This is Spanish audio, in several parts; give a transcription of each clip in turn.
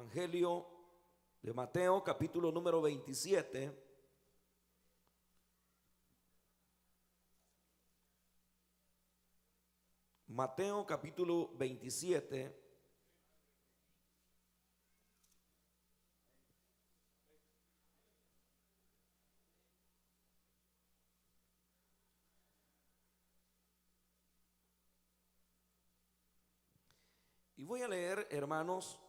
Evangelio de Mateo, capítulo número 27. Mateo, capítulo 27. Y voy a leer, hermanos,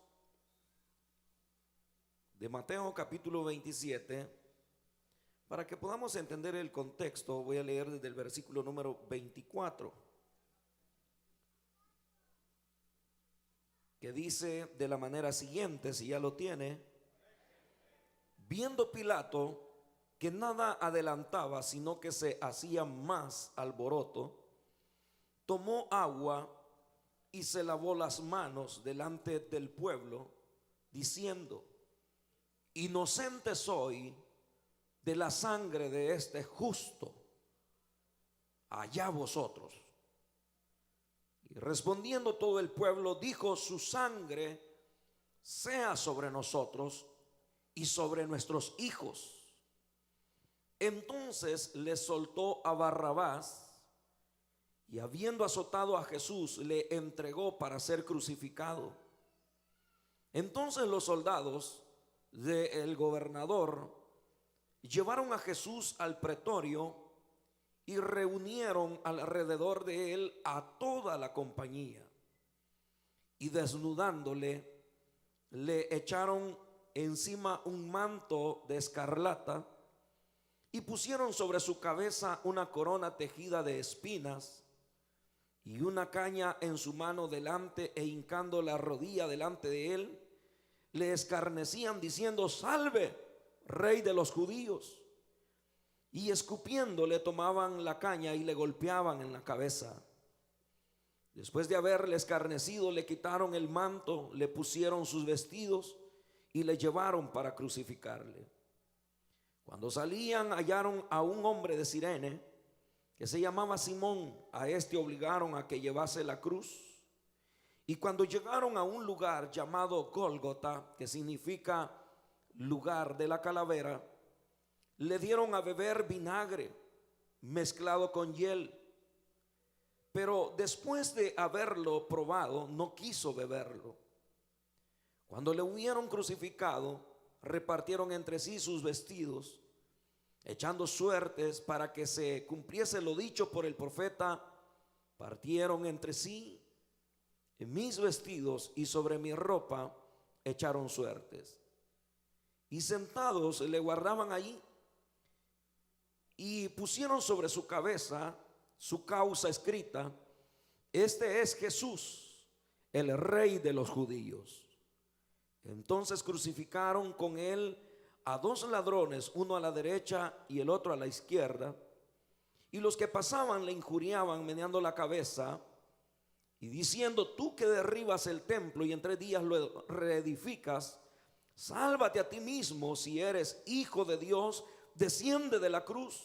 de Mateo capítulo 27, para que podamos entender el contexto. Voy a leer desde el versículo número 24, que dice de la manera siguiente, si ya lo tiene: viendo Pilato que nada adelantaba, sino que se hacía más alboroto, tomó agua y se lavó las manos delante del pueblo, diciendo: inocente soy de la sangre de este justo, allá vosotros. Y respondiendo todo el pueblo, dijo: su sangre sea sobre nosotros y sobre nuestros hijos. Entonces le soltó a Barrabás, y habiendo azotado a Jesús, le entregó para ser crucificado. Entonces los soldados del gobernador llevaron a Jesús al pretorio y reunieron alrededor de él a toda la compañía, y desnudándole le echaron encima un manto de escarlata y pusieron sobre su cabeza una corona tejida de espinas y una caña en su mano delante, e hincando la rodilla delante de él, le escarnecían diciendo: salve, rey de los judíos. Y escupiendo le tomaban la caña y le golpeaban en la cabeza. Después de haberle escarnecido, le quitaron el manto, le pusieron sus vestidos y le llevaron para crucificarle. Cuando salían, hallaron a un hombre de Cirene que se llamaba Simón. A este obligaron a que llevase la cruz. Y cuando llegaron a un lugar llamado Gólgota, que significa lugar de la calavera, le dieron a beber vinagre mezclado con hiel. Pero después de haberlo probado, no quiso beberlo. Cuando le hubieron crucificado, repartieron entre sí sus vestidos, echando suertes para que se cumpliese lo dicho por el profeta. Partieron entre sí mis vestidos, y sobre mi ropa echaron suertes. Y sentados le guardaban allí, y pusieron sobre su cabeza su causa escrita: este es Jesús, el Rey de los judíos. Entonces crucificaron con él a dos ladrones, uno a la derecha y el otro a la izquierda. Y los que pasaban le injuriaban, meneando la cabeza y diciendo: tú que derribas el templo y en 3 días lo reedificas, sálvate a ti mismo. Si eres hijo de Dios, desciende de la cruz.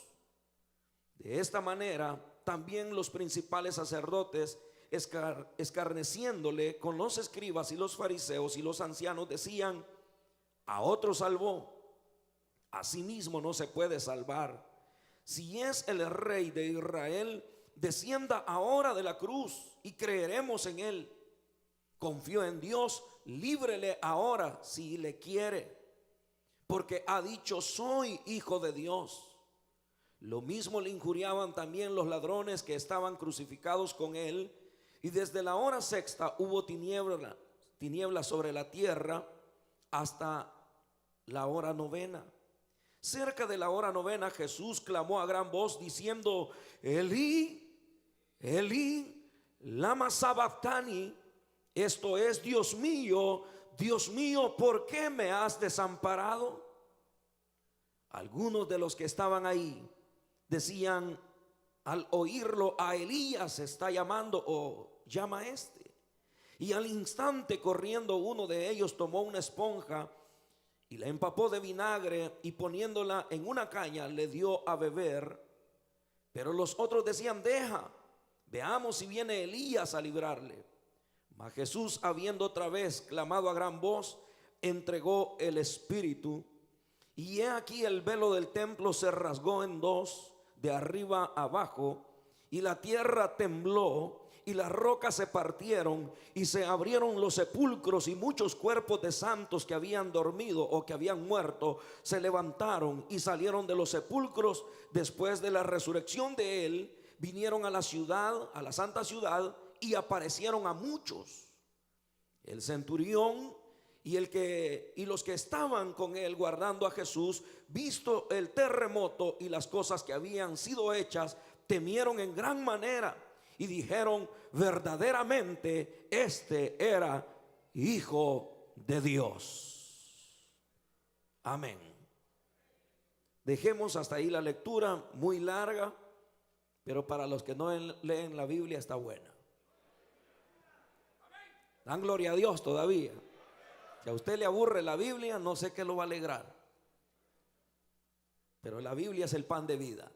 De esta manera también los principales sacerdotes, escarneciéndole con los escribas y los fariseos y los ancianos, decían: a otro salvó, a sí mismo no se puede salvar. Si es el Rey de Israel, descienda ahora de la cruz y creeremos en él. Confió en Dios, líbrele ahora si le quiere, porque ha dicho: soy hijo de Dios. Lo mismo le injuriaban también los ladrones que estaban crucificados con él. Y desde la hora sexta hubo tiniebla sobre la tierra hasta la hora novena. Cerca de la hora novena, Jesús clamó a gran voz diciendo: Elí, Elí, lama sabactani. Esto es: Dios mío, ¿por qué me has desamparado? Algunos de los que estaban ahí decían al oírlo: a Elías está llamando, o llama a este. Y al instante, corriendo, uno de ellos tomó una esponja y la empapó de vinagre, y poniéndola en una caña le dio a beber. Pero los otros decían: deja, veamos si viene Elías a librarle. Mas Jesús, habiendo otra vez clamado a gran voz, entregó el Espíritu, y he aquí el velo del templo se rasgó en dos, de arriba abajo, y la tierra tembló, y las rocas se partieron, y se abrieron los sepulcros, y muchos cuerpos de santos que habían dormido o que habían muerto se levantaron y salieron de los sepulcros después de la resurrección de él. Vinieron a la ciudad, a la santa ciudad, y aparecieron a muchos. El centurión y los que estaban con él guardando a Jesús, visto el terremoto y las cosas que habían sido hechas, temieron en gran manera y dijeron: verdaderamente este era Hijo de Dios. Amén. Dejemos hasta ahí la lectura, muy larga, pero para los que no leen la Biblia está buena. Dan gloria a Dios todavía. Si a usted le aburre la Biblia, no sé qué lo va a alegrar, pero la Biblia es el pan de vida.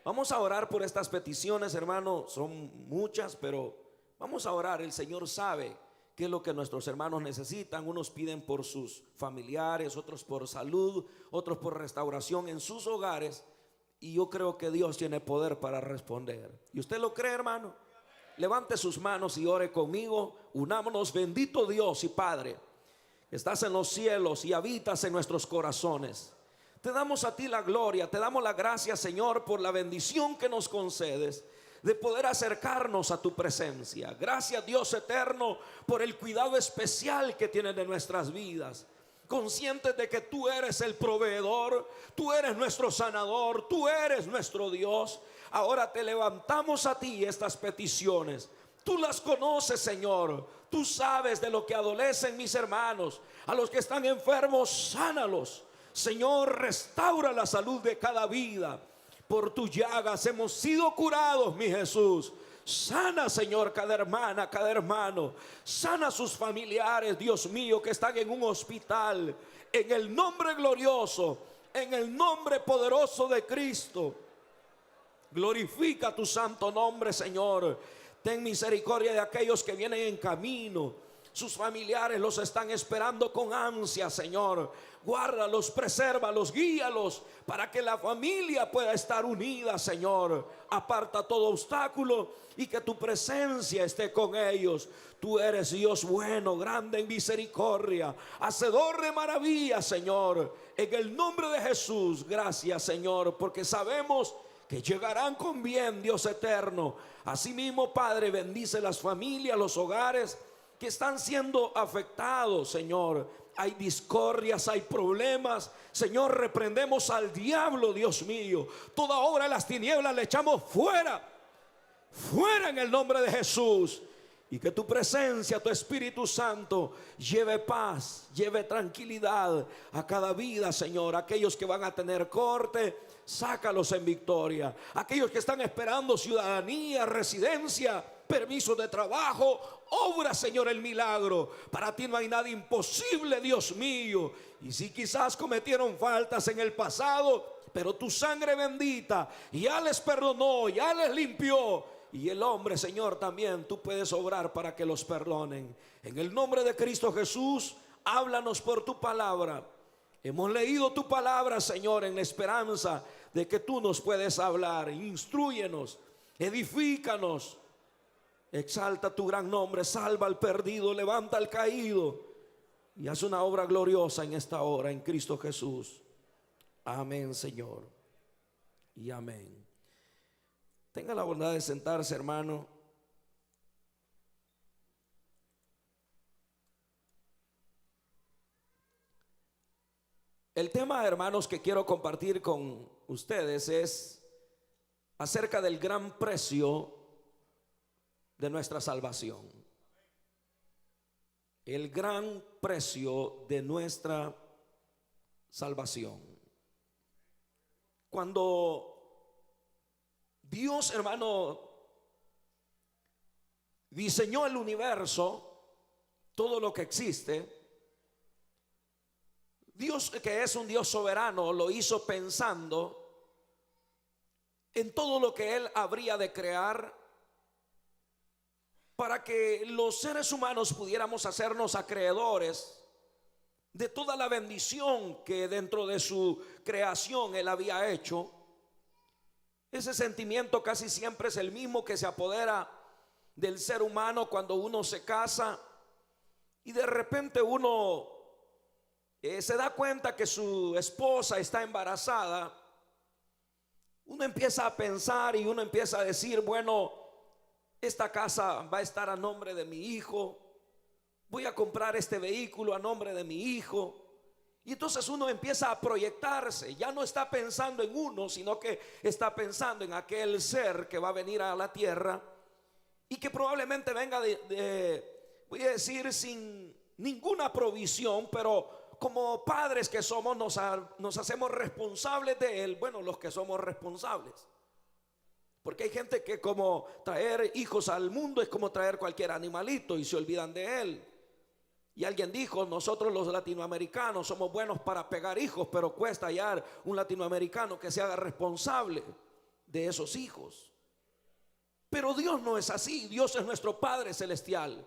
Vamos a orar por estas peticiones, hermano. Son muchas, pero vamos a orar. El Señor sabe qué es lo que nuestros hermanos necesitan. Unos piden por sus familiares, otros por salud, otros por restauración en sus hogares, y yo creo que Dios tiene poder para responder. ¿Y usted lo cree, hermano? Levante sus manos y ore conmigo. Unámonos. Bendito Dios y Padre, estás en los cielos y habitas en nuestros corazones. Te damos a ti la gloria, te damos la gracia, Señor, por la bendición que nos concedes de poder acercarnos a tu presencia. Gracias, Dios eterno, por el cuidado especial que tienes de nuestras vidas. Conscientes de que tú eres el proveedor, tú eres nuestro sanador, tú eres nuestro Dios. Ahora te levantamos a ti estas peticiones. Tú las conoces, Señor. Tú sabes de lo que adolecen mis hermanos. A los que están enfermos, sánalos. Señor, restaura la salud de cada vida. Por tus llagas hemos sido curados, mi Jesús. Sana, Señor, cada hermana, cada hermano. Sana a sus familiares, Dios mío, que están en un hospital. En el nombre glorioso, en el nombre poderoso de Cristo. Glorifica tu santo nombre, Señor. Ten misericordia de aquellos que vienen en camino. Sus familiares los están esperando con ansia, Señor. Guárdalos, presérvalos, guíalos para que la familia pueda estar unida, Señor. Aparta todo obstáculo y que tu presencia esté con ellos. Tú eres Dios bueno, grande en misericordia, hacedor de maravillas, Señor. En el nombre de Jesús, gracias, Señor, porque sabemos que llegarán con bien, Dios eterno. Asimismo, Padre, bendice las familias, los hogares que están siendo afectados, Señor. Hay discordias, hay problemas, Señor. Reprendemos al diablo, Dios mío. Toda obra de las tinieblas le echamos fuera, fuera en el nombre de Jesús. Y que tu presencia, tu Espíritu Santo, lleve paz, lleve tranquilidad a cada vida, Señor. Aquellos que van a tener corte, sácalos en victoria. Aquellos que están esperando ciudadanía, residencia, permiso de trabajo, obra, Señor, el milagro. Para ti no hay nada imposible, Dios mío. Y si quizás cometieron faltas en el pasado, pero tu sangre bendita ya les perdonó, ya les limpió. Y el hombre, Señor, también tú puedes obrar para que los perdonen. En el nombre de Cristo Jesús, háblanos por tu palabra. Hemos leído tu palabra, Señor, en la esperanza de que tú nos puedes hablar. Instrúyenos, edifícanos. Exalta tu gran nombre, salva al perdido, levanta al caído. Y haz una obra gloriosa en esta hora, en Cristo Jesús. Amén, Señor. Y amén. Tenga la bondad de sentarse, hermano. El tema, hermanos, que quiero compartir con ustedes es acerca del gran precio de nuestra salvación. El gran precio de nuestra salvación. Cuando Dios, hermano, diseñó el universo, todo lo que existe, Dios, que es un Dios soberano, lo hizo pensando en todo lo que Él habría de crear para que los seres humanos pudiéramos hacernos acreedores de toda la bendición que dentro de su creación Él había hecho, ese sentimiento casi siempre es el mismo que se apodera del ser humano cuando uno se casa y de repente uno se da cuenta que su esposa está embarazada. Uno empieza a pensar y uno empieza a decir, bueno, esta casa va a estar a nombre de mi hijo, voy a comprar este vehículo a nombre de mi hijo. Y entonces uno empieza a proyectarse, ya no está pensando en uno, sino que está pensando en aquel ser que va a venir a la tierra y que probablemente venga voy a decir, sin ninguna provisión, pero como padres que somos nos hacemos responsables de él. Bueno, los que somos responsables, porque hay gente que como traer hijos al mundo es como traer cualquier animalito y se olvidan de él. Y alguien dijo, nosotros los latinoamericanos somos buenos para pegar hijos, pero cuesta hallar un latinoamericano que se haga responsable de esos hijos. Pero Dios no es así. Dios es nuestro Padre celestial.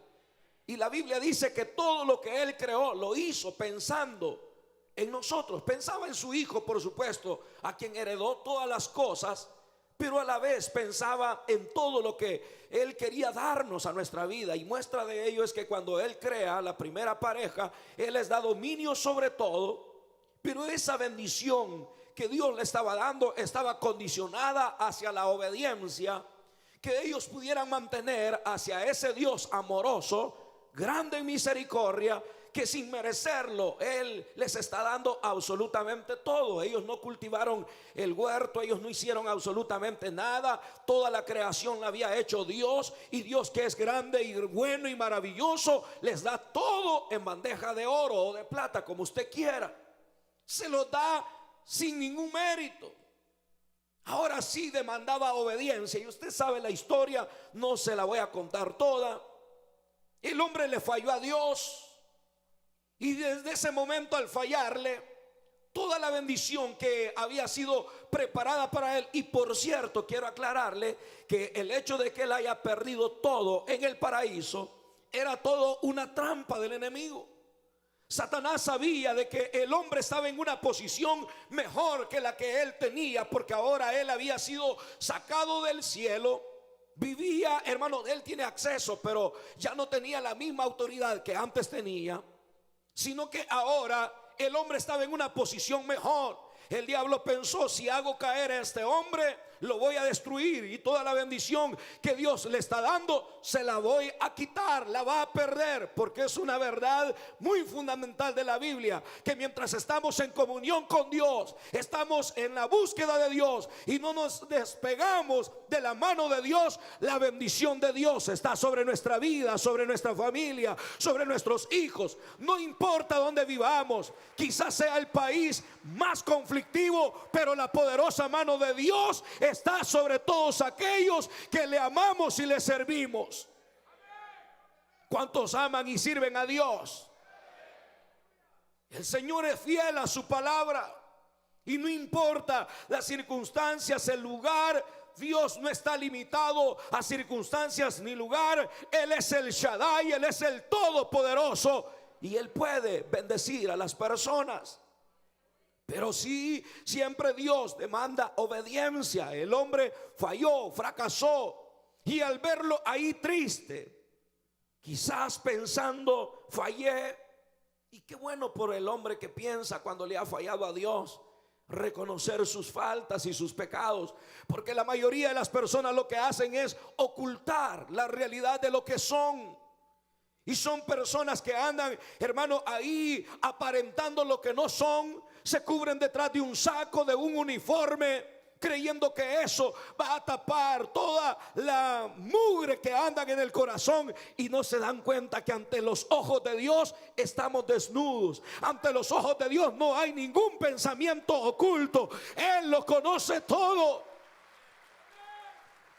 Y la Biblia dice que todo lo que Él creó lo hizo pensando en nosotros. Pensaba en su Hijo, por supuesto, a quien heredó todas las cosas, pero a la vez pensaba en todo lo que Él quería darnos a nuestra vida. Y muestra de ello es que cuando Él crea la primera pareja, Él les da dominio sobre todo. Pero esa bendición que Dios le estaba dando estaba condicionada hacia la obediencia que ellos pudieran mantener hacia ese Dios amoroso, grande en misericordia, que sin merecerlo Él les está dando absolutamente todo. Ellos no cultivaron el huerto, ellos no hicieron absolutamente nada. Toda la creación la había hecho Dios, y Dios, que es grande y bueno y maravilloso, les da todo en bandeja de oro o de plata, como usted quiera. Se lo da sin ningún mérito. Ahora sí demandaba obediencia, y usted sabe la historia, no se la voy a contar toda. El hombre le falló a Dios, y desde ese momento, al fallarle, toda la bendición que había sido preparada para él, y por cierto quiero aclararle que el hecho de que él haya perdido todo en el paraíso era todo una trampa del enemigo. Satanás sabía de que el hombre estaba en una posición mejor que la que él tenía, porque ahora él había sido sacado del cielo. Vivía, hermano, él tiene acceso, pero ya no tenía la misma autoridad que antes tenía, sino que ahora el hombre estaba en una posición mejor. El diablo pensó, si hago caer a este hombre, lo voy a destruir, y toda la bendición que Dios le está dando se la voy a quitar, la va a perder, porque es una verdad muy fundamental de la Biblia, que mientras estamos en comunión con Dios, estamos en la búsqueda de Dios y no nos despegamos de la mano de Dios, la bendición de Dios está sobre nuestra vida, sobre nuestra familia, sobre nuestros hijos. No importa dónde vivamos, quizás sea el país más conflictivo, pero la poderosa mano de Dios está sobre todos aquellos que le amamos y le servimos. ¿Cuántos aman y sirven a Dios? El Señor es fiel a su palabra, y no importa las circunstancias, el lugar. Dios no está limitado a circunstancias ni lugar. Él es el Shaddai, Él es el Todopoderoso, y Él puede bendecir a las personas. Pero sí, siempre Dios demanda obediencia. El hombre falló, fracasó, y al verlo ahí triste, quizás pensando, fallé. Y qué bueno por el hombre que piensa, cuando le ha fallado a Dios, reconocer sus faltas y sus pecados, porque la mayoría de las personas lo que hacen es ocultar la realidad de lo que son. Y son personas que andan, hermano, ahí aparentando lo que no son. Se cubren detrás de un saco, de un uniforme, creyendo que eso va a tapar toda la mugre que andan en el corazón, y no se dan cuenta que ante los ojos de Dios estamos desnudos. Ante los ojos de Dios no hay ningún pensamiento oculto. Él lo conoce todo,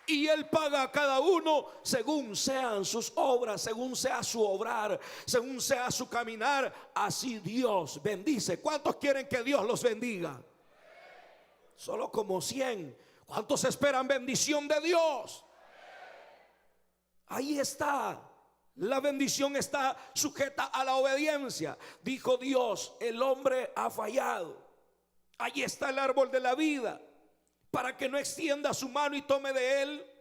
y Él paga a cada uno según sean sus obras, según sea su obrar, según sea su caminar. Así Dios bendice. ¿Cuántos quieren que Dios los bendiga? Solo como 100. ¿Cuántos esperan bendición de Dios? Ahí está La bendición está sujeta a la obediencia. Dijo Dios, el hombre ha fallado. Allí está el árbol de la vida. Para que no extienda su mano y tome de él,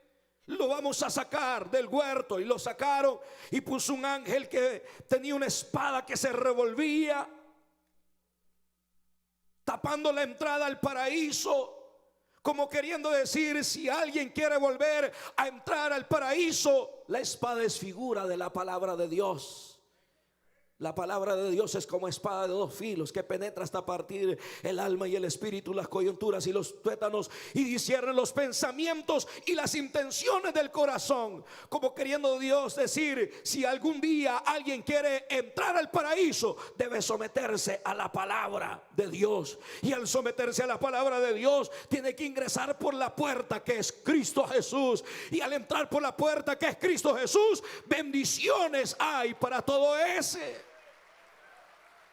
lo vamos a sacar del huerto. Y lo sacaron, y puso un ángel que tenía una espada que se revolvía, tapando la entrada al paraíso, como queriendo decir, si alguien quiere volver a entrar al paraíso, la espada es figura de la palabra de Dios. La palabra de Dios es como espada de dos filos, que penetra hasta partir el alma y el espíritu, las coyunturas y los tuétanos, y discierne los pensamientos y las intenciones del corazón. Como queriendo Dios decir, si algún día alguien quiere entrar al paraíso, debe someterse a la palabra de Dios. Y al someterse a la palabra de Dios, tiene que ingresar por la puerta que es Cristo Jesús. Y al entrar por la puerta que es Cristo Jesús, bendiciones hay para todo ese.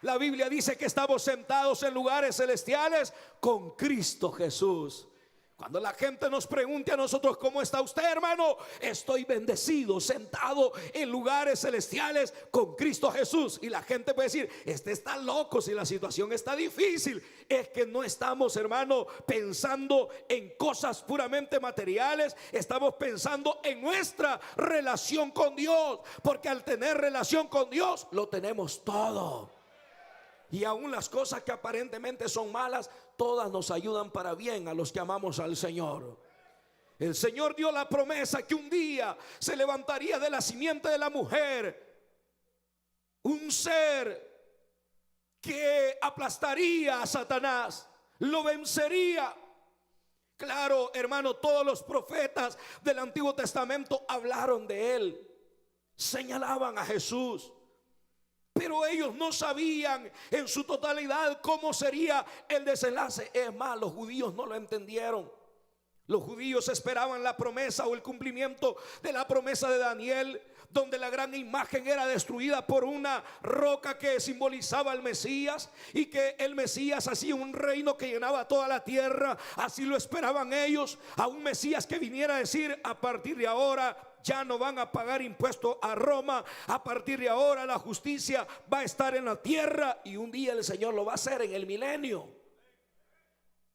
La Biblia dice que estamos sentados en lugares celestiales con Cristo Jesús. Cuando la gente nos pregunte a nosotros, ¿cómo está usted, hermano? Estoy bendecido, sentado en lugares celestiales con Cristo Jesús. Y la gente puede decir, este está loco si la situación está difícil. Es que no estamos, hermano, pensando en cosas puramente materiales. Estamos pensando en nuestra relación con Dios. Porque al tener relación con Dios, lo tenemos todo. Y aún las cosas que aparentemente son malas, todas nos ayudan para bien a los que amamos al Señor. El Señor dio la promesa que un día se levantaría de la simiente de la mujer un ser que aplastaría a Satanás, lo vencería. Claro, hermano, todos los profetas del Antiguo Testamento hablaron de él, señalaban a Jesús. Pero ellos no sabían en su totalidad cómo sería el desenlace. Es más, los judíos no lo entendieron. Los judíos esperaban la promesa o el cumplimiento de la promesa de Daniel, donde la gran imagen era destruida por una roca que simbolizaba al Mesías, y que el Mesías hacía un reino que llenaba toda la tierra. Así lo esperaban ellos, a un Mesías que viniera a decir, a partir de ahora ya no van a pagar impuestos a Roma, a partir de ahora la justicia va a estar en la tierra, y un día el Señor lo va a hacer en el milenio.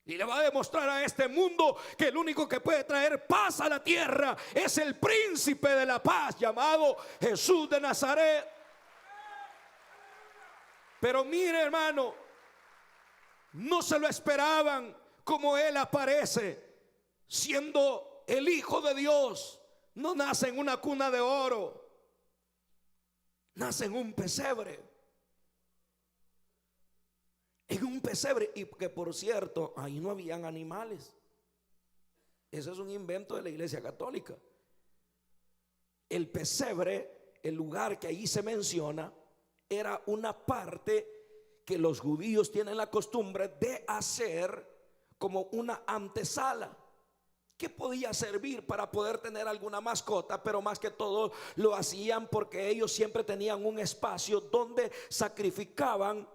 Y le va a demostrar a este mundo que el único que puede traer paz a la tierra es el príncipe de la paz, llamado Jesús de Nazaret. Pero mire, hermano, no se lo esperaban como él aparece, siendo el Hijo de Dios. No nace en una cuna de oro, nace en un pesebre. En un pesebre, y que por cierto, ahí no habían animales. Ese es un invento de la Iglesia Católica. El pesebre, el lugar que ahí se menciona, era una parte que los judíos tienen la costumbre de hacer como una antesala, que podía servir para poder tener alguna mascota, pero más que todo lo hacían porque ellos siempre tenían un espacio donde sacrificaban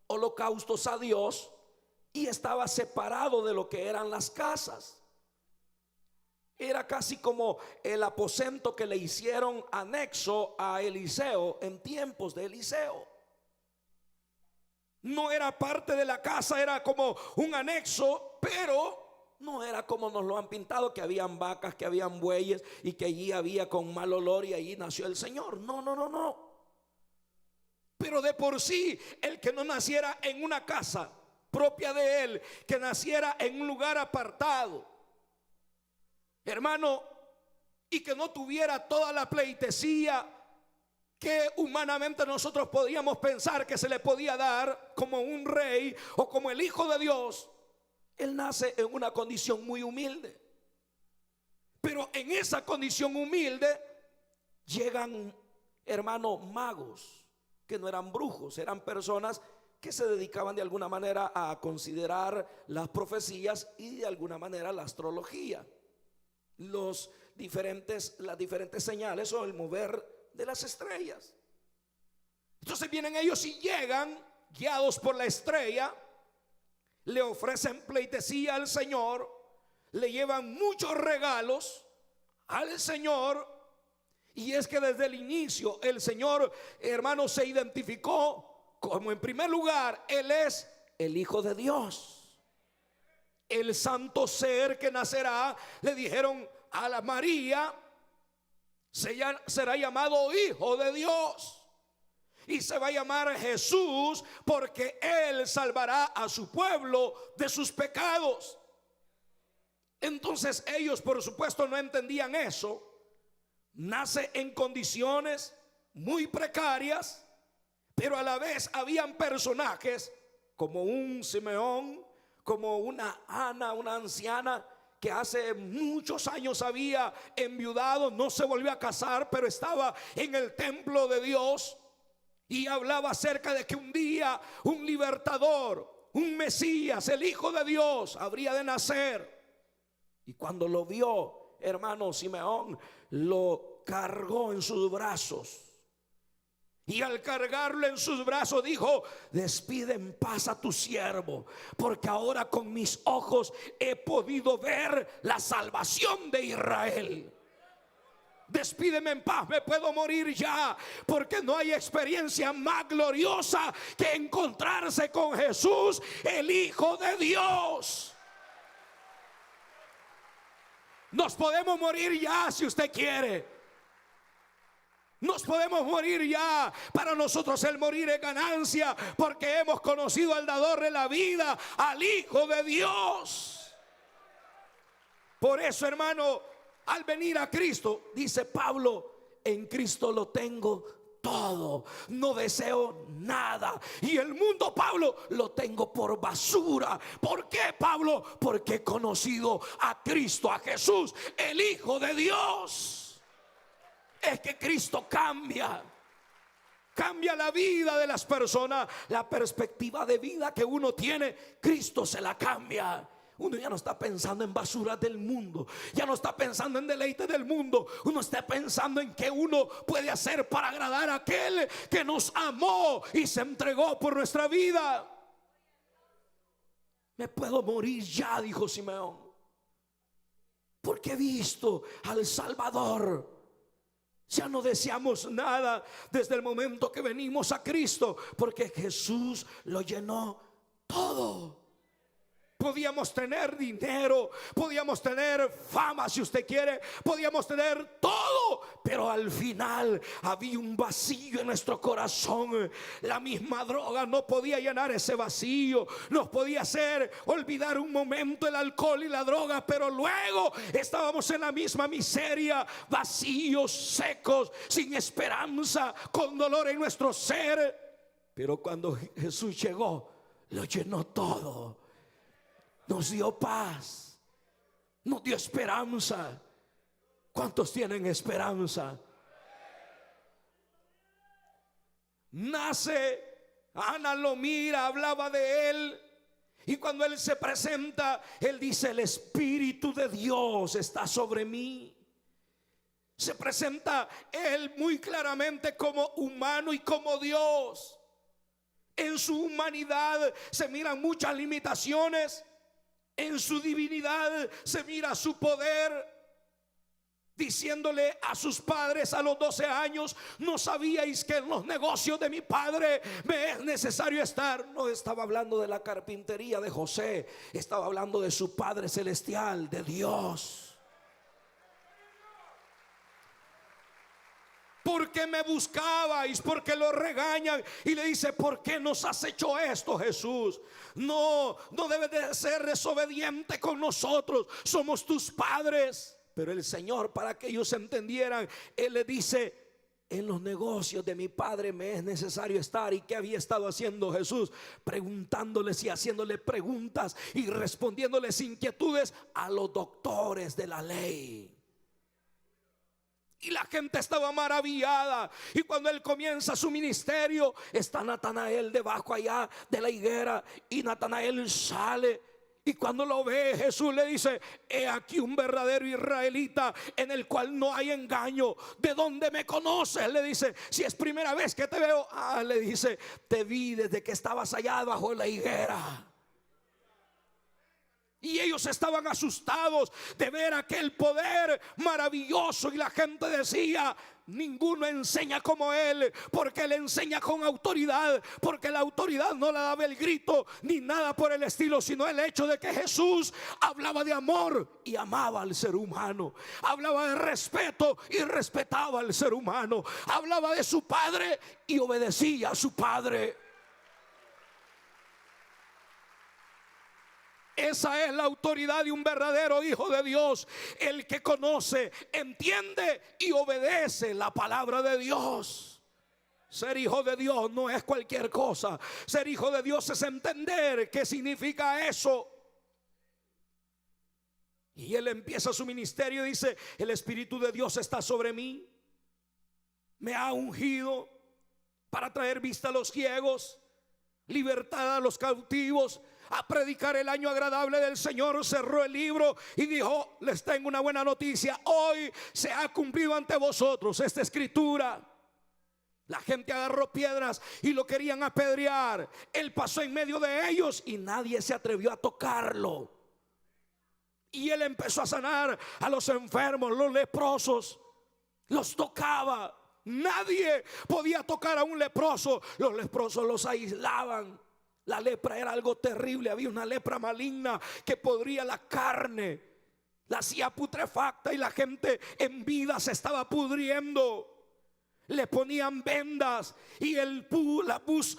holocaustos a Dios, y estaba separado de lo que eran las casas. Era casi como el aposento que le hicieron anexo a Eliseo en tiempos de Eliseo. No era parte de la casa, era como un anexo, pero no era como nos lo han pintado, que habían vacas, que habían bueyes, y que allí había con mal olor y allí nació el Señor. No, no, no, no. Pero de por sí, el que no naciera en una casa propia de él, que naciera en un lugar apartado, hermano, y que no tuviera toda la pleitesía que humanamente nosotros podíamos pensar que se le podía dar como un rey o como el Hijo de Dios, él nace en una condición muy humilde. Pero en esa condición humilde llegan, hermanos, magos, que no eran brujos, eran personas que se dedicaban de alguna manera a considerar las profecías y de alguna manera la astrología, las diferentes señales o el mover de las estrellas. Entonces vienen ellos y llegan guiados por la estrella, le ofrecen pleitesía al Señor, le llevan muchos regalos al Señor, Y es que desde el inicio el Señor, hermano, se identificó como, en primer lugar, Él es el Hijo de Dios, el santo ser que nacerá. Le dijeron a la María: será llamado Hijo de Dios. Y se va a llamar Jesús porque Él salvará a su pueblo de sus pecados. Entonces ellos, por supuesto, no entendían eso. Nace en condiciones muy precarias, pero a la vez habían personajes como un Simeón, como una Ana, una anciana que hace muchos años había enviudado, no se volvió a casar, pero estaba en el templo de Dios y hablaba acerca de que un día un libertador, un Mesías, el Hijo de Dios, habría de nacer. Y cuando lo vio, hermano, Simeón lo cargó en sus brazos. Y al cargarlo en sus brazos dijo: despide en paz a tu siervo, porque ahora con mis ojos he podido ver la salvación de Israel. Despídeme en paz, me puedo morir ya, porque no hay experiencia más gloriosa que encontrarse con Jesús, el Hijo de Dios. Nos podemos morir ya si usted quiere. Nos podemos morir ya. Para nosotros el morir es ganancia, porque hemos conocido al dador de la vida, al Hijo de Dios. Por eso, hermano, al venir a Cristo, dice Pablo: en Cristo lo tengo todo, no deseo nada. Y el mundo, Pablo, lo tengo por basura. ¿Por qué, Pablo? Porque he conocido a Cristo, a Jesús, el Hijo de Dios. Es que Cristo cambia la vida de las personas. La perspectiva de vida que uno tiene, Cristo se la cambia. Uno ya no está pensando en basuras del mundo, ya no está pensando en deleites del mundo. Uno está pensando en qué uno puede hacer para agradar a aquel que nos amó y se entregó por nuestra vida. Me puedo morir ya, dijo Simeón, porque he visto al Salvador. Ya no deseamos nada desde el momento que venimos a Cristo, porque Jesús lo llenó todo. Podíamos tener dinero, podíamos tener fama, si usted quiere, podíamos tener todo, pero al final había un vacío en nuestro corazón. La misma droga no podía llenar ese vacío. Nos podía hacer olvidar un momento el alcohol y la droga, pero luego estábamos en la misma miseria, vacíos, secos, sin esperanza, con dolor en nuestro ser. Pero cuando Jesús llegó, lo llenó todo. Nos dio paz, nos dio esperanza. ¿Cuántos tienen esperanza? Nace, Ana lo mira, hablaba de él. Y cuando él se presenta, él dice: el Espíritu de Dios está sobre mí. Se presenta él muy claramente como humano y como Dios. En su humanidad se miran muchas limitaciones. En su divinidad se mira su poder. Diciéndole a sus padres a los 12 años: ¿no sabíais que en los negocios de mi padre me es necesario estar? No estaba hablando de la carpintería de José, estaba hablando de su Padre celestial, de Dios. ¿Por qué me buscabais? Porque lo regañan y le dice: ¿por qué nos has hecho esto, Jesús? No debes de ser desobediente con nosotros, somos tus padres. Pero el Señor, para que ellos entendieran, Él le dice: en los negocios de mi padre me es necesario estar. ¿Y qué había estado haciendo Jesús? Preguntándoles y haciéndole preguntas y respondiéndoles inquietudes a los doctores de la ley. Y la gente estaba maravillada. Y cuando él comienza su ministerio, está Natanael debajo allá de la higuera. Y Natanael sale. Y cuando lo ve, Jesús le dice: he aquí un verdadero israelita en el cual no hay engaño. ¿De dónde me conoces? Le dice: si es primera vez que te veo. Le dice: te vi desde que estabas allá bajo la higuera. Y ellos estaban asustados de ver aquel poder maravilloso. Y la gente decía: ninguno enseña como él, porque él enseña con autoridad. Porque la autoridad no la daba el grito ni nada por el estilo, sino el hecho de que Jesús hablaba de amor y amaba al ser humano. Hablaba de respeto y respetaba al ser humano. Hablaba de su padre y obedecía a su padre. Esa es la autoridad de un verdadero hijo de Dios: el que conoce, entiende y obedece la palabra de Dios. Ser hijo de Dios no es cualquier cosa. Ser hijo de Dios es entender qué significa eso. Y él empieza su ministerio y dice: el Espíritu de Dios está sobre mí, me ha ungido para traer vista a los ciegos, libertad a los cautivos, a predicar el año agradable del Señor. Cerró el libro y dijo: les tengo una buena noticia, hoy se ha cumplido ante vosotros esta escritura. La gente agarró piedras y lo querían apedrear. Él pasó en medio de ellos y nadie se atrevió a tocarlo. Y él empezó a sanar a los enfermos, los leprosos, los tocaba. Nadie podía tocar a un leproso. Los leprosos los aislaban. La lepra era algo terrible. Había una lepra maligna que podría la carne, la hacía putrefacta, y la gente en vida se estaba pudriendo. Le ponían vendas y la pus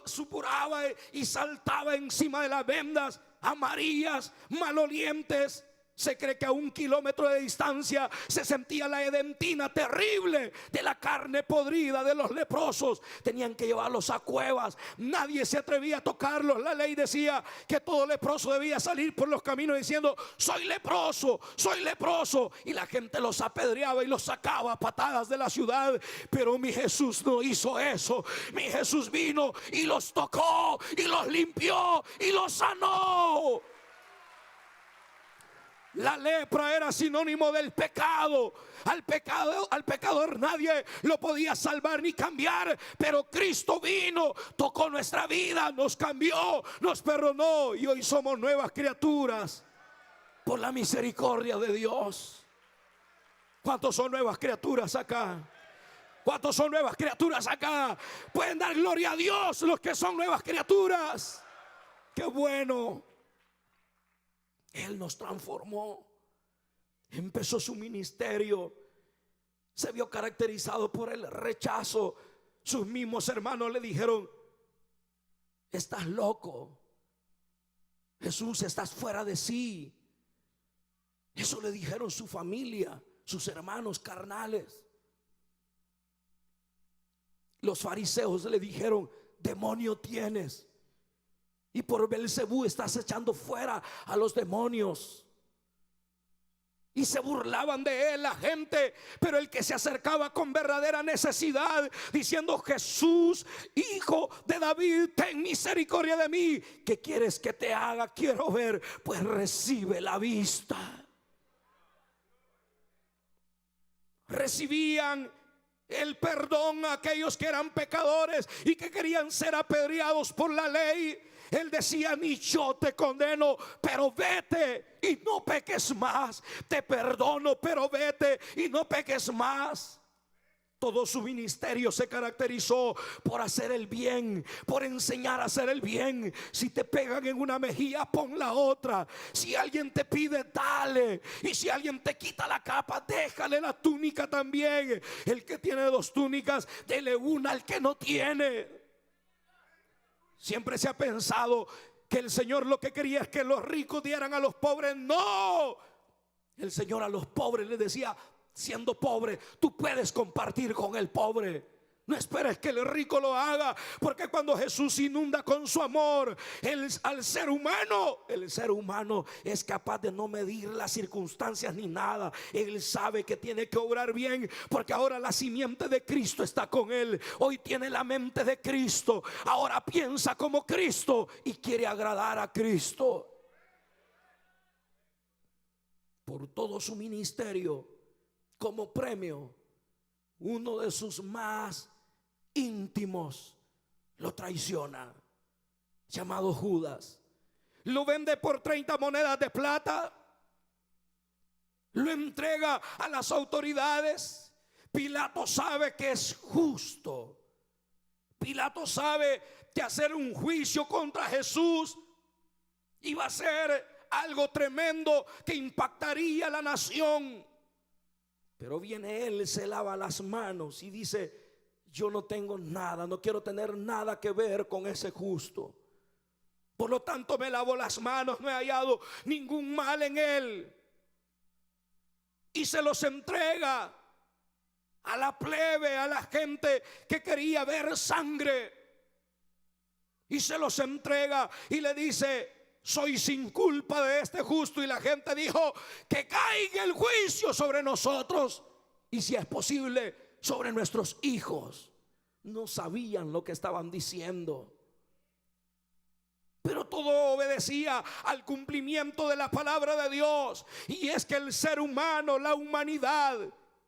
supuraba y saltaba encima de las vendas, amarillas, malolientes. Se cree que a 1 kilómetro de distancia se sentía la edentina terrible de la carne podrida de los leprosos. Tenían que llevarlos a cuevas. Nadie se atrevía a tocarlos. La ley decía que todo leproso debía salir por los caminos diciendo: soy leproso, soy leproso. Y la gente los apedreaba y los sacaba a patadas de la ciudad. Pero mi Jesús no hizo eso. Mi Jesús vino y los tocó y los limpió y los sanó. La lepra era sinónimo del pecado. Al pecador nadie lo podía salvar ni cambiar. Pero Cristo vino, tocó nuestra vida, nos cambió, nos perdonó. Y hoy somos nuevas criaturas por la misericordia de Dios. ¿Cuántos son nuevas criaturas acá? ¿Cuántos son nuevas criaturas acá? Pueden dar gloria a Dios los que son nuevas criaturas. ¡Qué bueno! Él nos transformó. Empezó su ministerio. Se vio caracterizado por el rechazo. Sus mismos hermanos le dijeron: estás loco, Jesús, estás fuera de sí. Eso le dijeron su familia, sus hermanos carnales. Los fariseos le dijeron: demonio tienes, y por Belcebú estás echando fuera a los demonios. Y se burlaban de él la gente. Pero el que se acercaba con verdadera necesidad, diciendo: Jesús, hijo de David, ten misericordia de mí. ¿Qué quieres que te haga? Quiero ver. Pues recibe la vista. Recibían el perdón a aquellos que eran pecadores y que querían ser apedreados por la ley. Él decía: ni yo te condeno, pero vete y no peques más. Te perdono, pero vete y no peques más. Todo su ministerio se caracterizó por hacer el bien, por enseñar a hacer el bien. Si te pegan en una mejilla, pon la otra. Si alguien te pide, dale. Y si alguien te quita la capa, déjale la túnica también. El que tiene 2 túnicas, dele una al que no tiene. Siempre se ha pensado que el Señor lo que quería es que los ricos dieran a los pobres. No, el Señor a los pobres les decía: siendo pobre, tú puedes compartir con el pobre. No esperes que el rico lo haga, porque cuando Jesús inunda con su amor al ser humano, el ser humano es capaz de no medir las circunstancias ni nada. Él sabe que tiene que obrar bien, porque ahora la simiente de Cristo está con él. Hoy tiene la mente de Cristo. Ahora piensa como Cristo y quiere agradar a Cristo. Por todo su ministerio, como premio, uno de sus más íntimos lo traiciona, llamado Judas. lo vende por 30 monedas de plata, lo entrega a las autoridades. Pilato sabe que es justo. Pilato sabe que hacer un juicio contra Jesús iba a ser algo tremendo que impactaría a la nación. Pero viene él, se lava las manos y dice: yo no tengo nada, no quiero tener nada que ver con ese justo. Por lo tanto me lavo las manos, no he hallado ningún mal en él. Y se los entrega a la plebe, a la gente que quería ver sangre. Y se los entrega y le dice: soy sin culpa de este justo. Y la gente dijo: que caiga el juicio sobre nosotros y, si es posible, sobre nuestros hijos. No sabían lo que estaban diciendo, pero todo obedecía al cumplimiento de la palabra de Dios. Y es que el ser humano, la humanidad,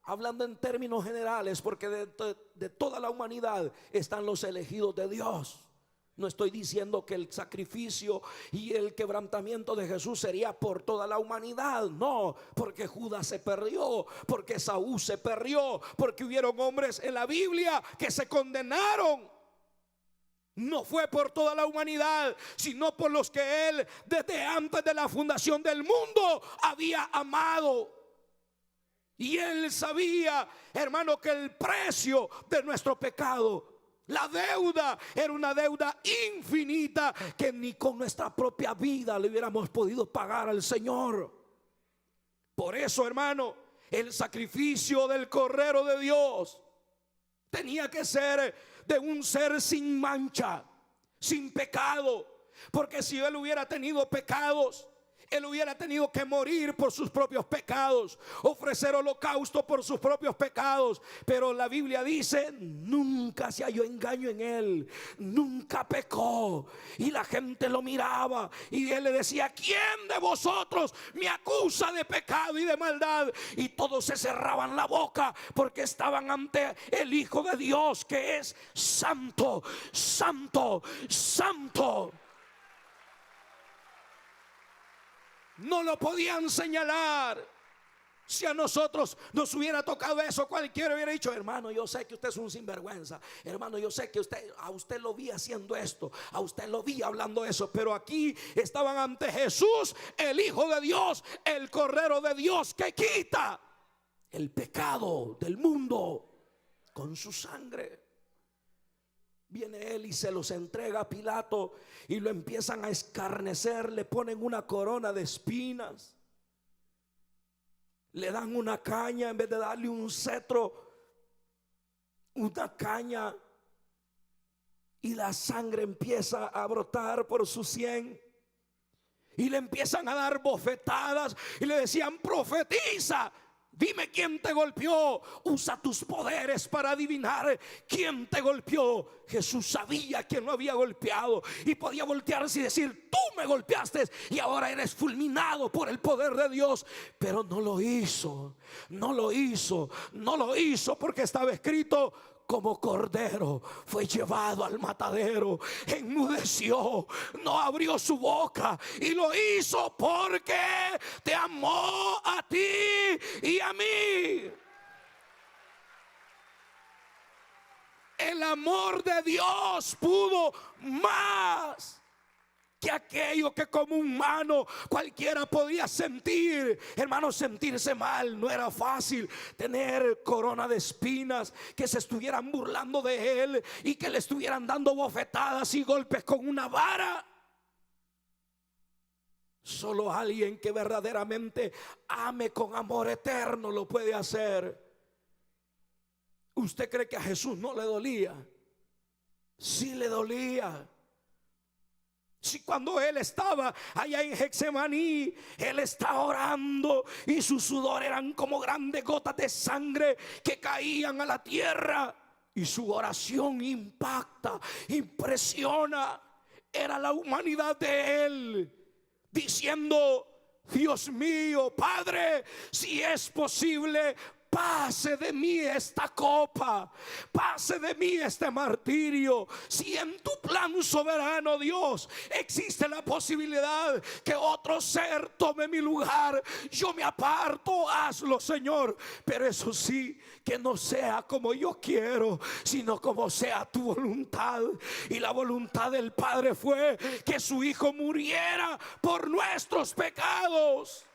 hablando en términos generales, porque de toda la humanidad están los elegidos de Dios. No estoy diciendo que el sacrificio y el quebrantamiento de Jesús sería por toda la humanidad. No, porque Judas se perdió, porque Saúl se perdió, porque hubieron hombres en la Biblia que se condenaron. No fue por toda la humanidad, sino por los que él desde antes de la fundación del mundo había amado. Y él sabía, hermano, que el precio de nuestro pecado, la deuda, era una deuda infinita que ni con nuestra propia vida le hubiéramos podido pagar al Señor. Por eso, hermano, el sacrificio del Cordero de Dios tenía que ser de un ser sin mancha, sin pecado. Porque si él hubiera tenido pecados, él hubiera tenido que morir por sus propios pecados, ofrecer holocausto por sus propios pecados. Pero la Biblia dice: nunca se halló engaño en él, nunca pecó. Y la gente lo miraba y él le decía: ¿quién de vosotros me acusa de pecado y de maldad? Y todos se cerraban la boca, porque estaban ante el Hijo de Dios, que es santo, santo, santo. No lo podían señalar. Si a nosotros nos hubiera tocado eso, cualquiera hubiera dicho: hermano, yo sé que usted es un sinvergüenza. Hermano, yo sé que a usted lo vi haciendo esto, a usted lo vi hablando eso. Pero aquí estaban ante Jesús, el Hijo de Dios, el Cordero de Dios, que quita el pecado del mundo con su sangre. Viene él y se los entrega a Pilato y lo empiezan a escarnecer. Le ponen una corona de espinas, le dan una caña en vez de darle un cetro, una caña, y la sangre empieza a brotar por su sien. Y le empiezan a dar bofetadas y le decían: profetiza, dime quién te golpeó, usa tus poderes para adivinar quién te golpeó. Jesús sabía quién lo había golpeado y podía voltearse y decir: tú me golpeaste y ahora eres fulminado por el poder de Dios. Pero no lo hizo, no lo hizo, no lo hizo, porque estaba escrito: como cordero fue llevado al matadero, enmudeció, no abrió su boca, y lo hizo porque te amó a ti y a mí. El amor de Dios pudo más que aquello que como humano cualquiera podía sentir. Hermano, sentirse mal no era fácil. Tener corona de espinas, que se estuvieran burlando de él y que le estuvieran dando bofetadas y golpes con una vara. Solo alguien que verdaderamente ame con amor eterno lo puede hacer. ¿Usted cree que a Jesús no le dolía? Sí le dolía. Si cuando él estaba allá en Getsemaní, él estaba orando y su sudor eran como grandes gotas de sangre que caían a la tierra, y su oración impacta, impresiona. Era la humanidad de él diciendo: Dios mío, Padre, si es posible, pase de mí esta copa, pase de mí este martirio. Si en tu plan soberano, Dios, existe la posibilidad que otro ser tome mi lugar, yo me aparto, hazlo, Señor. Pero eso sí, que no sea como yo quiero, sino como sea tu voluntad. Y la voluntad del Padre fue que su Hijo muriera por nuestros pecados.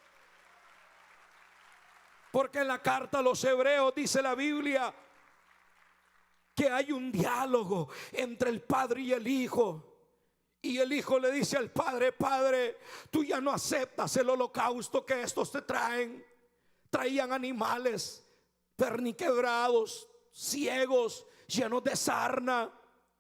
Porque en la carta a los Hebreos dice la Biblia que hay un diálogo entre el Padre y el Hijo. Y el Hijo le dice al Padre: Padre, tú ya no aceptas el holocausto que estos te traen. Traían animales perniquebrados, ciegos, llenos de sarna.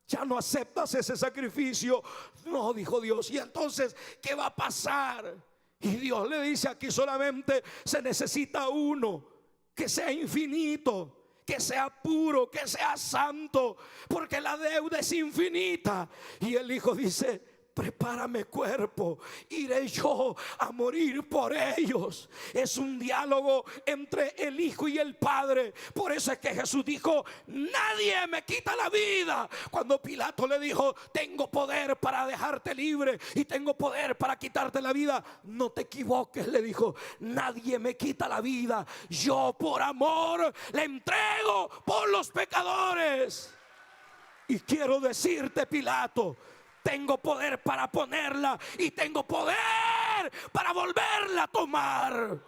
Ya no aceptas ese sacrificio. No, dijo Dios. Y entonces, ¿qué va a pasar? Y Dios le dice: aquí solamente se necesita uno que sea infinito, que sea puro, que sea santo, porque la deuda es infinita. Y el Hijo dice: prepárame cuerpo, iré yo a morir por ellos. Es un diálogo entre el Hijo y el Padre. Por eso es que Jesús dijo: nadie me quita la vida. Cuando Pilato le dijo: tengo poder para dejarte libre y tengo poder para quitarte la vida, no te equivoques, le dijo: nadie me quita la vida, yo por amor la entrego por los pecadores. Y quiero decirte, Pilato, tengo poder para ponerla y tengo poder para volverla a tomar.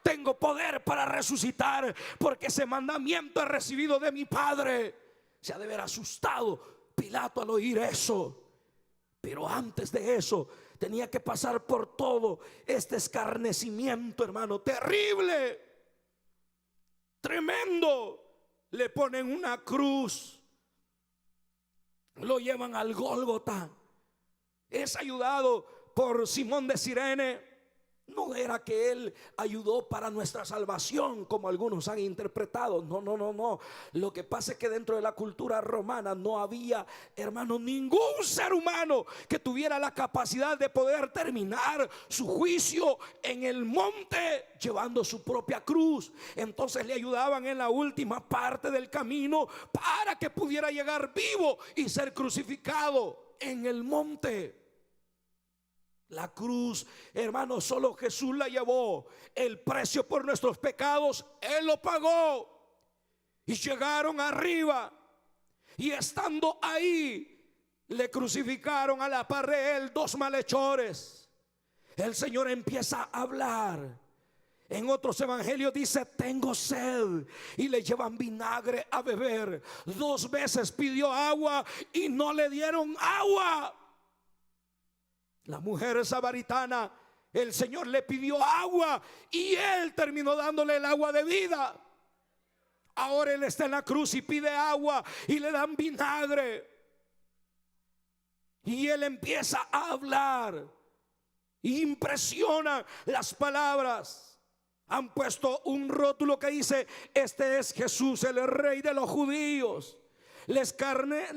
Tengo poder para resucitar, porque ese mandamiento he recibido de mi Padre. Se ha de ver asustado Pilato al oír eso. Pero antes de eso tenía que pasar por todo este escarnecimiento, hermano, terrible, tremendo. Le ponen una cruz, lo llevan al Gólgota. Es ayudado por Simón de Cirene. No era que él ayudó para nuestra salvación, como algunos han interpretado. No. Lo que pasa es que dentro de la cultura romana no había, hermano, ningún ser humano que tuviera la capacidad de poder terminar su juicio en el monte llevando su propia cruz. Entonces le ayudaban en la última parte del camino para que pudiera llegar vivo y ser crucificado en el monte. La cruz, hermano, solo Jesús la llevó. El precio por nuestros pecados Él lo pagó. Y llegaron arriba, y estando ahí le crucificaron a la par de Él 2 malhechores. El Señor empieza a hablar. En otros evangelios dice: tengo sed, y le llevan vinagre a beber. 2 veces pidió agua y no le dieron agua. La mujer samaritana, el Señor le pidió agua y Él terminó dándole el agua de vida. Ahora Él está en la cruz y pide agua y le dan vinagre. Y Él empieza a hablar. Impresiona las palabras. Han puesto un rótulo que dice: este es Jesús, el Rey de los judíos. Les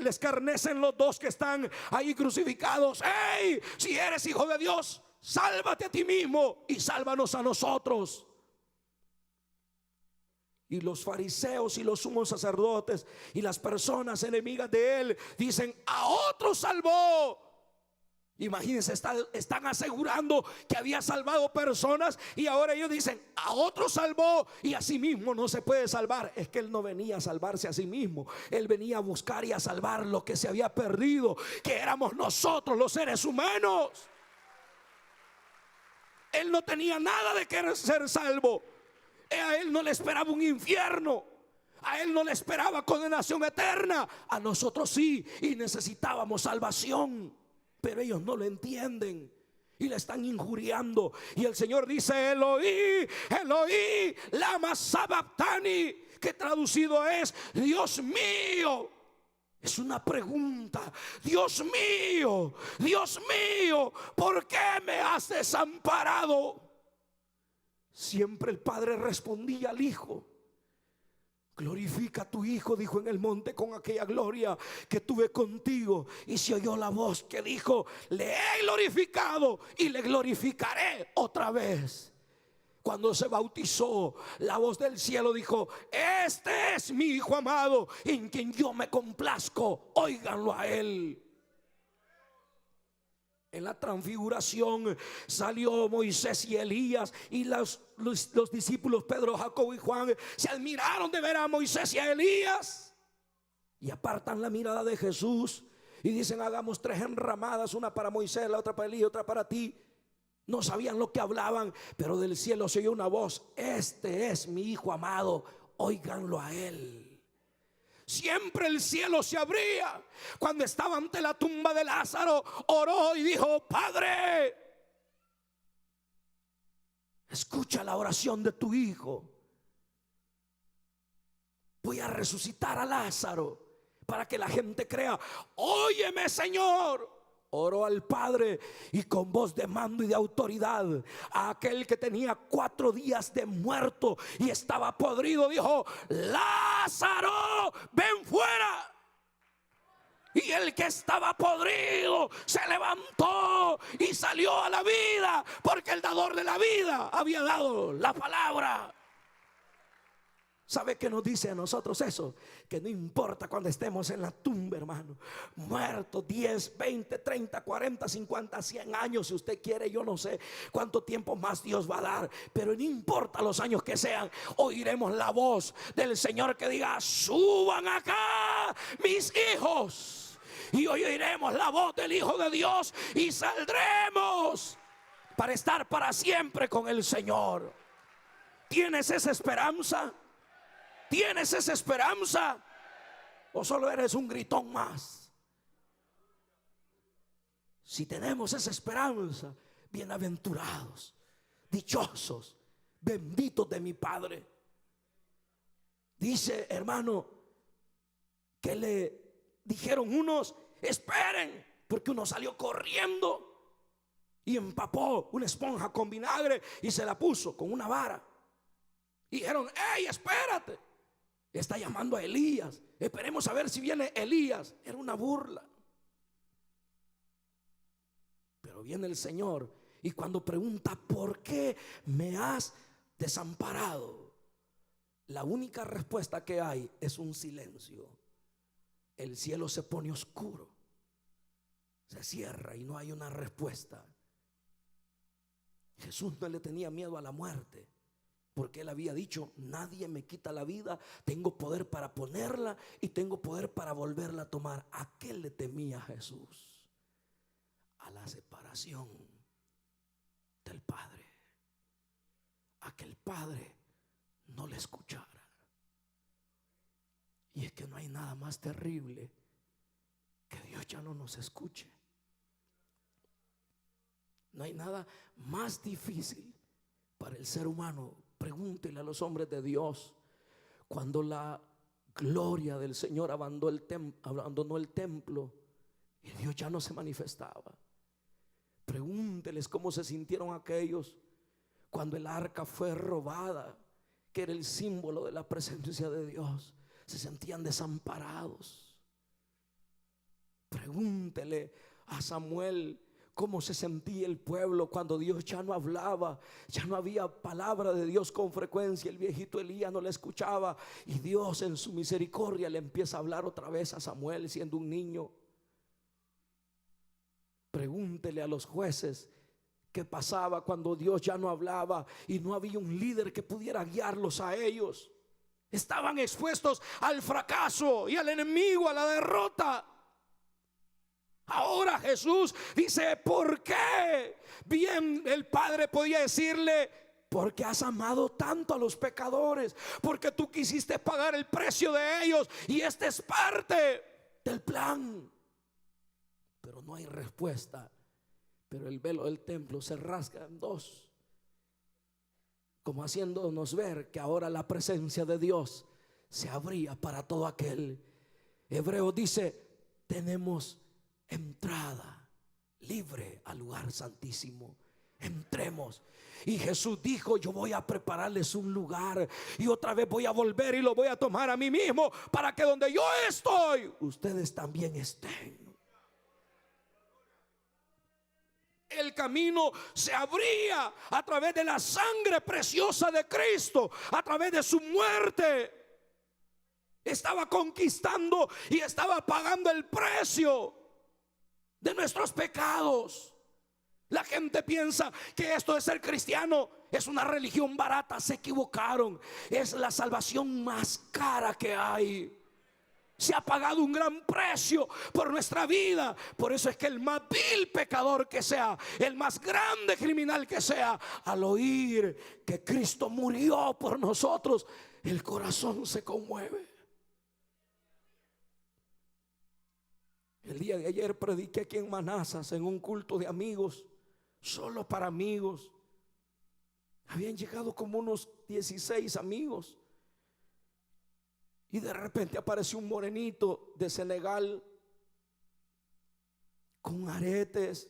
escarnecen los 2 que están ahí crucificados. ¡Ey! Si eres hijo de Dios, sálvate a ti mismo y sálvanos a nosotros. Y los fariseos y los sumos sacerdotes y las personas enemigas de Él dicen: a otro salvó. Imagínense, están asegurando que había salvado personas, y ahora ellos dicen: a otro salvó, y a sí mismo no se puede salvar. Es que Él no venía a salvarse a sí mismo. Él venía a buscar y a salvar lo que se había perdido, que éramos nosotros, los seres humanos. Él no tenía nada de querer ser salvo. A Él no le esperaba un infierno. A Él no le esperaba condenación eterna. A nosotros sí, y necesitábamos salvación. Pero ellos no lo entienden y le están injuriando. Y el Señor dice: Eloí, Eloí, lama sabactani, que traducido es: Dios mío. Es una pregunta: Dios mío, Dios mío, ¿por qué me has desamparado? Siempre el Padre respondía al Hijo: glorifica a tu Hijo, dijo en el monte, con aquella gloria que tuve contigo. Y se oyó la voz que dijo: le he glorificado y le glorificaré otra vez. Cuando se bautizó, la voz del cielo dijo: este es mi hijo amado, en quien yo me complazco, óiganlo a él. En la transfiguración salió Moisés y Elías, y los discípulos Pedro, Jacobo y Juan se admiraron de ver a Moisés y a Elías, y apartan la mirada de Jesús y dicen: hagamos 3 enramadas, una para Moisés, la otra para Elías, otra para ti. No sabían lo que hablaban, pero del cielo se oyó una voz: este es mi hijo amado, óiganlo a él. Siempre el cielo se abría. Cuando estaba ante la tumba de Lázaro, oró y dijo: Padre, escucha la oración de tu hijo. Voy a resucitar a Lázaro para que la gente crea. Óyeme, Señor. Oró al Padre, y con voz de mando y de autoridad, a aquel que tenía 4 días de muerto y estaba podrido, dijo: Lázaro, ven fuera. Y el que estaba podrido se levantó y salió a la vida, porque el dador de la vida había dado la palabra. ¿Sabe qué nos dice a nosotros eso? Que no importa cuando estemos en la tumba, hermano, muertos 10, 20, 30, 40, 50, 100 años, si usted quiere. Yo no sé cuánto tiempo más Dios va a dar, pero no importa los años que sean, oiremos la voz del Señor que diga: suban acá mis hijos. Y oiremos la voz del Hijo de Dios y saldremos para estar para siempre con el Señor. ¿Tienes esa esperanza? ¿Tienes esa esperanza? ¿O solo eres un gritón más? Si tenemos esa esperanza, bienaventurados, dichosos, benditos de mi Padre. Dice, hermano, que le dijeron unos: esperen, porque uno salió corriendo y empapó una esponja con vinagre y se la puso con una vara. Y dijeron: ¡ey, espérate! Está llamando a Elías, esperemos a ver si viene Elías. Era una burla. Pero viene el Señor, y cuando pregunta: ¿por qué me has desamparado?, la única respuesta que hay es un silencio. El cielo se pone oscuro, se cierra y no hay una respuesta. Jesús no le tenía miedo a la muerte, porque él había dicho: nadie me quita la vida, tengo poder para ponerla y tengo poder para volverla a tomar. ¿A qué le temía Jesús? A la separación del Padre, a que el Padre no le escuchara. Y es que no hay nada más terrible que Dios ya no nos escuche. No hay nada más difícil para el ser humano. Pregúntele a los hombres de Dios, cuando la gloria del Señor abandonó el templo y Dios ya no se manifestaba. Pregúnteles cómo se sintieron aquellos cuando el arca fue robada, que era el símbolo de la presencia de Dios. Se sentían desamparados. Pregúntele a Samuel cómo se sentía el pueblo cuando Dios ya no hablaba, ya no había palabra de Dios con frecuencia. El viejito Elías no le escuchaba, y Dios en su misericordia le empieza a hablar otra vez a Samuel siendo un niño. Pregúntele a los jueces qué pasaba cuando Dios ya no hablaba y no había un líder que pudiera guiarlos a ellos. Estaban expuestos al fracaso y al enemigo, a la derrota. Ahora Jesús dice: ¿por qué? Bien, el Padre podía decirle: porque has amado tanto a los pecadores, porque tú quisiste pagar el precio de ellos, y esta es parte del plan. Pero no hay respuesta. Pero el velo del templo se rasga en dos, como haciéndonos ver que ahora la presencia de Dios se abría para todo aquel. Hebreo dice: tenemos entrada libre al lugar santísimo. Entremos. Y Jesús dijo: yo voy a prepararles un lugar, y otra vez voy a volver y lo voy a tomar a mí mismo, para que donde yo estoy, ustedes también estén. El camino se abría a través de la sangre preciosa de Cristo, a través de su muerte. Estaba conquistando y estaba pagando el precio de nuestros pecados. La gente piensa que esto de ser cristiano es una religión barata. Se equivocaron. Es la salvación más cara que hay. Se ha pagado un gran precio por nuestra vida. Por eso es que el más vil pecador que sea, el más grande criminal que sea, al oír que Cristo murió por nosotros, el corazón se conmueve. El día de ayer prediqué aquí en Manassas en un culto de amigos, solo para amigos. Habían llegado como unos 16 amigos. Y de repente apareció un morenito de Senegal con aretes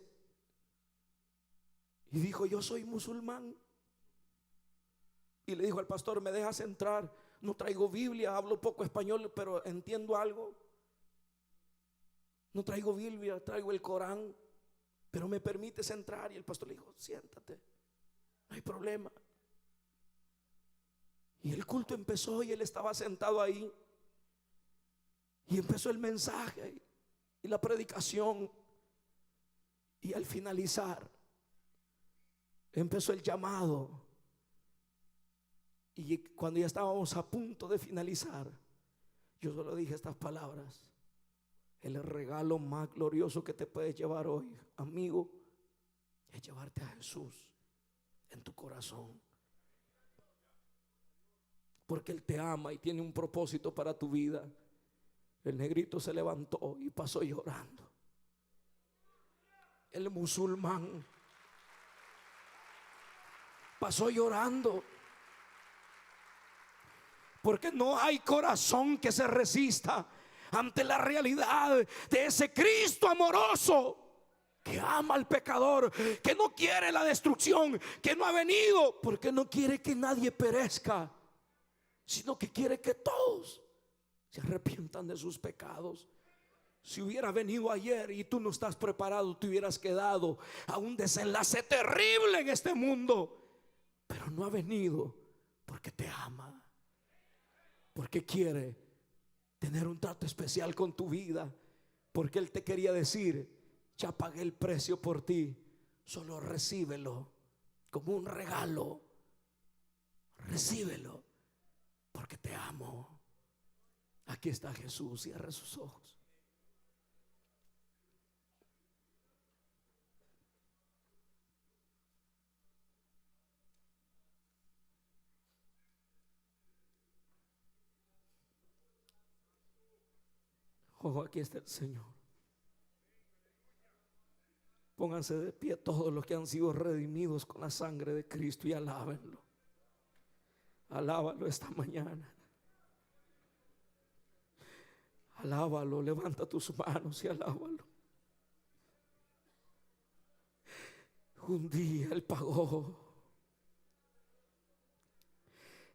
y dijo: yo soy musulmán. Y le dijo al pastor: ¿me dejas entrar? No traigo Biblia, hablo poco español, pero entiendo algo. No traigo Biblia, traigo el Corán, pero me permites entrar. Y el pastor le dijo: siéntate, no hay problema. Y el culto empezó y él estaba sentado ahí. Y empezó el mensaje y la predicación. Y al finalizar empezó el llamado. Y cuando ya estábamos a punto de finalizar, yo solo dije estas palabras: el regalo más glorioso que te puedes llevar hoy, amigo, es llevarte a Jesús en tu corazón. Porque Él te ama y tiene un propósito para tu vida. El negrito se levantó y pasó llorando. El musulmán pasó llorando. Porque no hay corazón que se resista ante la realidad de ese Cristo amoroso que ama al pecador, que no quiere la destrucción, que no ha venido porque no quiere que nadie perezca, sino que quiere que todos se arrepientan de sus pecados. Si hubiera venido ayer y tú no estás preparado, te hubieras quedado a un desenlace terrible en este mundo. Pero no ha venido porque te ama, porque quiere tener un trato especial con tu vida, porque Él te quería decir: ya pagué el precio por ti, solo recíbelo como un regalo. Recíbelo porque te amo. Aquí está Jesús, cierra sus ojos. Oh, aquí está el Señor. Pónganse de pie todos los que han sido redimidos con la sangre de Cristo y alábenlo. Alábalo esta mañana. Alábalo, levanta tus manos y alábalo. Un día Él pagó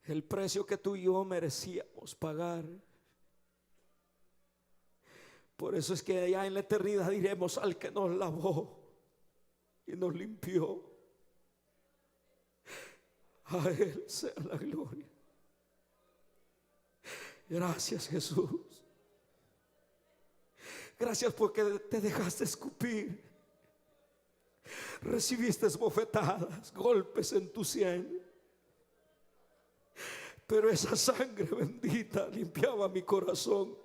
el precio que tú y yo merecíamos pagar. Por eso es que allá en la eternidad diremos: al que nos lavó y nos limpió, a Él sea la gloria. Gracias, Jesús. Gracias porque te dejaste escupir. Recibiste bofetadas, golpes en tu sien, pero esa sangre bendita limpiaba mi corazón.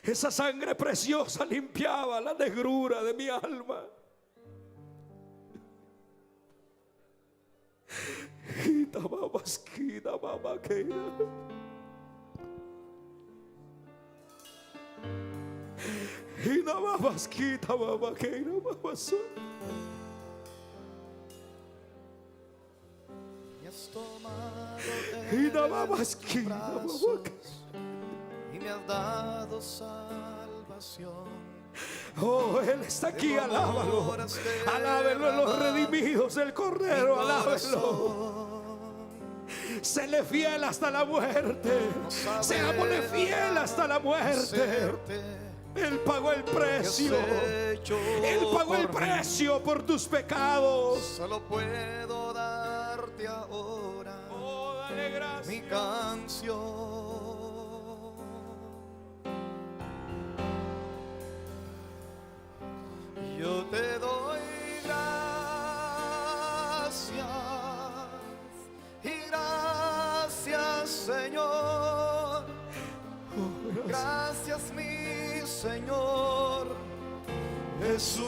Esa sangre preciosa limpiaba la negrura de mi alma. Me has tomado en tus brazos y me has dado salvación. Oh, Él está aquí, alábalo. Alábenlo los redimidos del Cordero, alábenlo. Séle fiel hasta la muerte. Seámosle fiel hasta la muerte. Él pagó el que precio. has hecho Él pagó el por mí. precio por tus pecados. Solo puedo darte ahora Oh, dale gracias. mi canción. Yo te doy gracias y gracias, Señor. Gracias, mi Señor Jesús.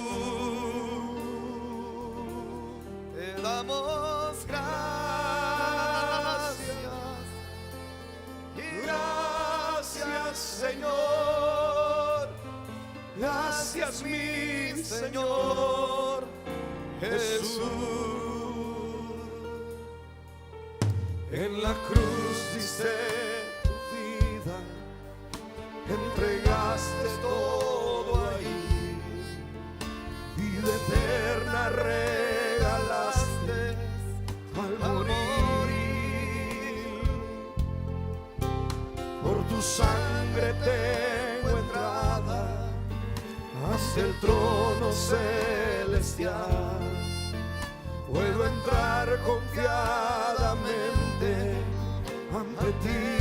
Te damos gracias y gracias, Señor. Gracias, mi Señor Jesús. En la cruz diste tu vida, entregaste todo ahí, vida eterna regalaste al morir. Por tu sangre tengo entrada hasta el trono celestial. Puedo entrar confiadamente ante ti